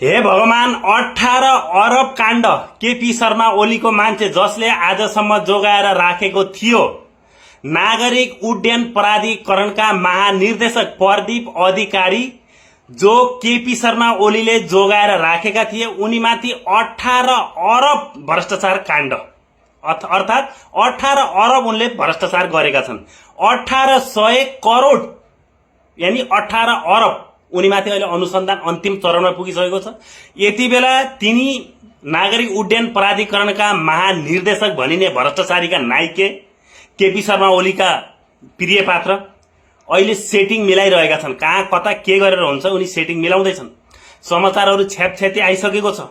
हे भगवान 18 अरब काण्ड केपी शर्मा ओलीको मान्छे जसले आजसम्म जोगाएर राखेको थियो। नागरिक उड्डयन प्राधिकरणका महानिर्देशक प्रदीप अधिकारी जो केपी शर्मा ओलीले जोगाएर राखेका थिए उनीमाथि 18 अरब भ्रष्टाचार काण्ड अर्थात 18 अरब उनले भ्रष्टाचार गरेका छन्। 1800 करोड यानी 18 अरब उनीमाथि अहिले अनुसन्धान अन्तिम चरणमा पुगिसकेको छ। यति बेला तिनी नागरिक उड्डयन प्राधिकरणका महानिर्देशक भनिने भ्रष्टाचारीका नाइके केपी शर्मा ओलीका प्रिय पात्र अहिले सेटिङ मिलाइरहेका छन्। कहाँ कता के गरेर हुन्छ उनी सेटिङ मिलाउँदैछन्। समाचारहरू छ्यापछ्याती आइसकेको छ।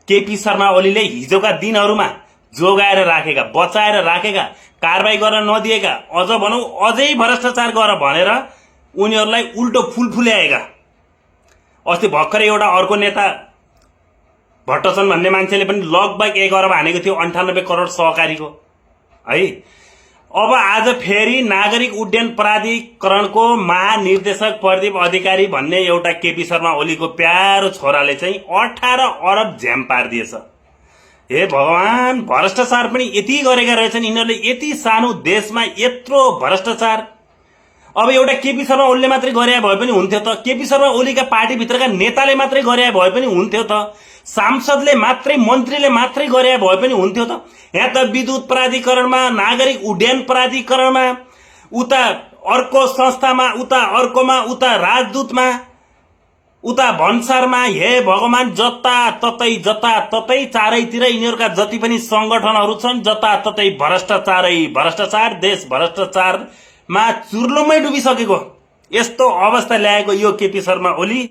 केपी शर्मा ओलीले हिजोका दिनहरूमा जोगाएर राखेका बचाएर राखेका कारबाही गर्न नदिएका अझ भनौं अझै भ्रष्टाचार गर भनेर उनीहरूलाई उल्टो फुलफुल्याएका। अस्ति भर्खरै एउटा अर्को नेता भट्टचन भन्ने मान्छेले पनि लगभग 1 अरब हानेको थियो 98 करोड सहकारीको है। अब आज फेरि नागरिक उड्डयन प्राधिकरणको महानिर्देशक प्रदीप अधिकारी भन्ने एउटा केपी शर्मा ओलीको प्यारो छोराले चाहिँ 18 अरब झ्याम पारिदिएछ। हे भगवान, भ्रष्टाचार पनि यति गरेका रहेछन् यिनीहरूले। यति सानो देशमा यत्रो भ्रष्टाचार। अब एउटा केपी शर्मा ओलीले मात्रै गरे भए पनि हुन्थ्यो त। केपी शर्मा ओलीका पार्टी भित्रका नेताले मात्रै गरे भए पनि हुन्थ्यो त। सांसदले मात्रै मन्त्रीले मात्रै गरे भए पनि हुन्थ्यो त। यहाँ त विद्युत प्राधिकरणमा नागरिक उड्डयन प्राधिकरणमा उता अर्को संस्थामा उता अर्कोमा उता राजदूतमा उता भन्सारमा हे भगवान जताततै चारैतिर यिनीहरूका जति पनि संगठनहरू छन् जताततै भ्रष्टाचारै भ्रष्टाचार। देश भ्रष्टाचारमा चुर्लुमै डुबिसकेको यस्तो अवस्था ल्याएको यो केपी शर्मा ओली।